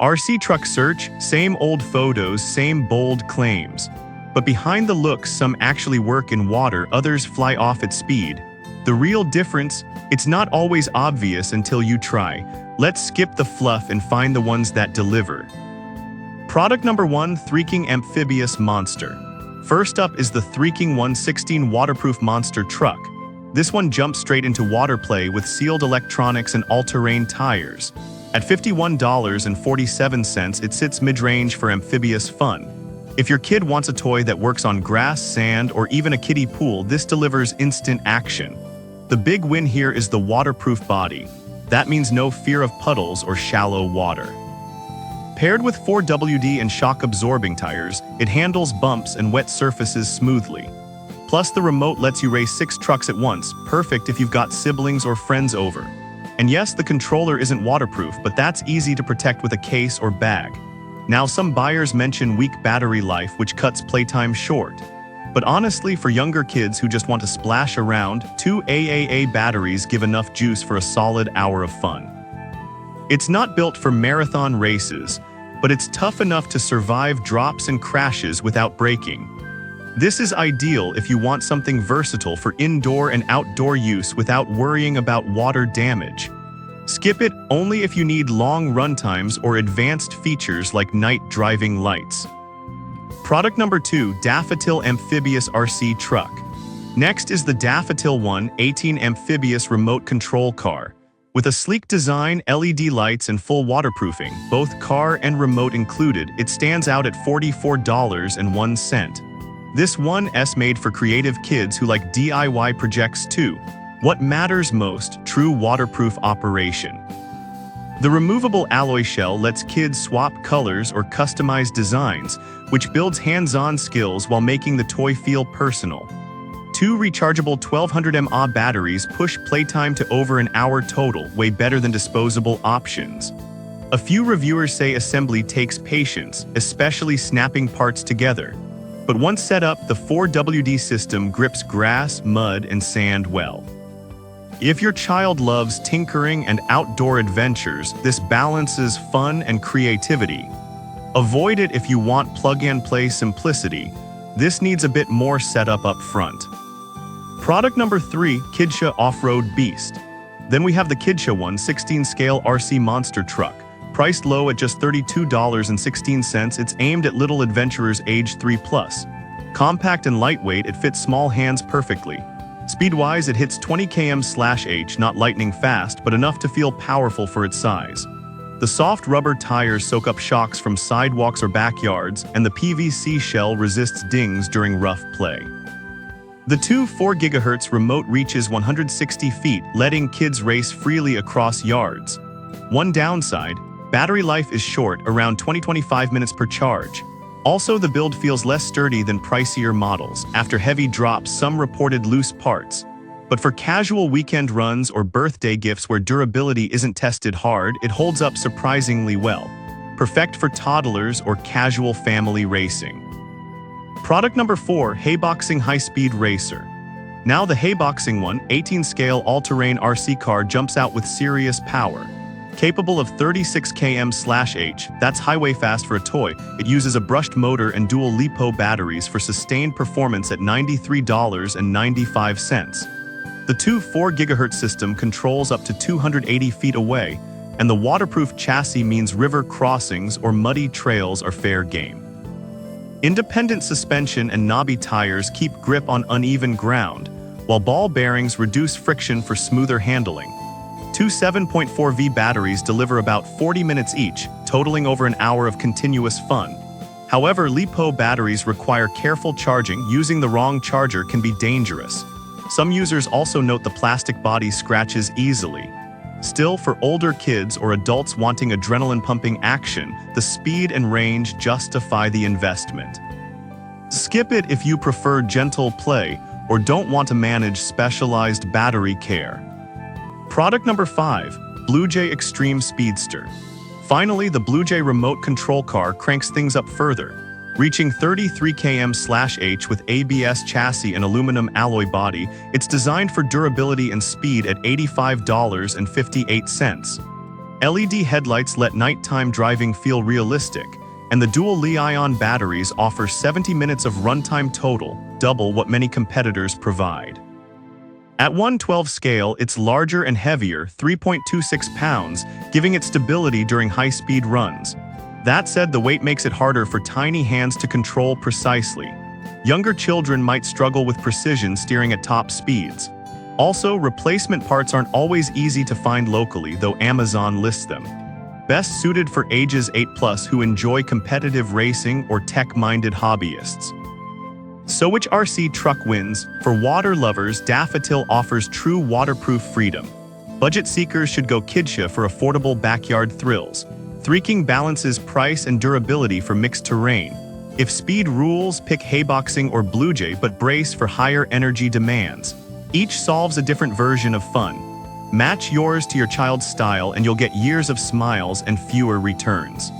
RC truck search, same old photos, same bold claims. But behind the looks, some actually work in water, others fly off at speed. The real difference? It's not always obvious until you try. Let's skip the fluff and find the ones that deliver. Product number 1, Threaking Amphibious Monster. First up is the Threaking 116 waterproof monster truck. This one jumps straight into water play with sealed electronics and all-terrain tires. At $51.47, it sits mid-range for amphibious fun. If your kid wants a toy that works on grass, sand, or even a kiddie pool, this delivers instant action. The big win here is the waterproof body. That means no fear of puddles or shallow water. Paired with 4WD and shock-absorbing tires, it handles bumps and wet surfaces smoothly. Plus, the remote lets you race 6 trucks at once, perfect if you've got siblings or friends over. And yes, the controller isn't waterproof, but that's easy to protect with a case or bag. Now, some buyers mention weak battery life, which cuts playtime short. But honestly, for younger kids who just want to splash around, 2 AAA batteries give enough juice for a solid hour of fun. It's not built for marathon races, but it's tough enough to survive drops and crashes without breaking. This is ideal if you want something versatile for indoor and outdoor use without worrying about water damage. Skip it only if you need long runtimes or advanced features like night driving lights. Product number 2, Daffodil Amphibious RC Truck. Next is the Daffodil 118 Amphibious Remote Control Car. With a sleek design, LED lights, and full waterproofing, both car and remote included, it stands out at $44.01. This one is made for creative kids who like DIY projects too. What matters most? True waterproof operation. The removable alloy shell lets kids swap colors or customize designs, which builds hands-on skills while making the toy feel personal. 2 rechargeable 1200 mAh batteries push playtime to over an hour total, way better than disposable options. A few reviewers say assembly takes patience, especially snapping parts together. But once set up, the 4WD system grips grass, mud, and sand well. If your child loves tinkering and outdoor adventures, this balances fun and creativity. Avoid it if you want plug-and-play simplicity. This needs a bit more setup up front. Product number 3, Kidsha Off-Road Beast. Then we have the Kidsha 116 scale RC monster truck. Priced low at just $32.16, it's aimed at little adventurers age 3+. Compact and lightweight, it fits small hands perfectly. Speed-wise, it hits 20 km/h, not lightning fast, but enough to feel powerful for its size. The soft rubber tires soak up shocks from sidewalks or backyards, and the PVC shell resists dings during rough play. The 4 GHz remote reaches 160 feet, letting kids race freely across yards. One downside: battery life is short, around 20-25 minutes per charge. Also, the build feels less sturdy than pricier models. After heavy drops, some reported loose parts. But for casual weekend runs or birthday gifts where durability isn't tested hard, it holds up surprisingly well. Perfect for toddlers or casual family racing. Product number 4, Hayboxing High-Speed Racer. Now the Hayboxing 118 scale all-terrain RC car jumps out with serious power. Capable of 36 km/h, that's highway fast for a toy. It uses a brushed motor and dual LiPo batteries for sustained performance at $93.95. The 4 GHz system controls up to 280 feet away, and the waterproof chassis means river crossings or muddy trails are fair game. Independent suspension and knobby tires keep grip on uneven ground, while ball bearings reduce friction for smoother handling. 2 7.4V batteries deliver about 40 minutes each, totaling over an hour of continuous fun. However, LiPo batteries require careful charging. Using the wrong charger can be dangerous. Some users also note the plastic body scratches easily. Still, for older kids or adults wanting adrenaline-pumping action, the speed and range justify the investment. Skip it if you prefer gentle play or don't want to manage specialized battery care. Product number 5, Blue Jay Extreme Speedster. Finally, the Blue Jay remote control car cranks things up further. Reaching 33 km/h with ABS chassis and aluminum alloy body, it's designed for durability and speed at $85.58. LED headlights let nighttime driving feel realistic, and the dual Li-ion batteries offer 70 minutes of runtime total, double what many competitors provide. At 1/12 scale, it's larger and heavier, 3.26 pounds, giving it stability during high-speed runs. That said, the weight makes it harder for tiny hands to control precisely. Younger children might struggle with precision steering at top speeds. Also, replacement parts aren't always easy to find locally, though Amazon lists them. Best suited for ages 8+ who enjoy competitive racing or tech-minded hobbyists. So which RC truck wins? For water lovers, Daffodil offers true waterproof freedom. Budget seekers should go Kidsha for affordable backyard thrills. Three King balances price and durability for mixed terrain. If speed rules, pick Hayboxing or Blue Jay, but brace for higher energy demands. Each solves a different version of fun. Match yours to your child's style and you'll get years of smiles and fewer returns.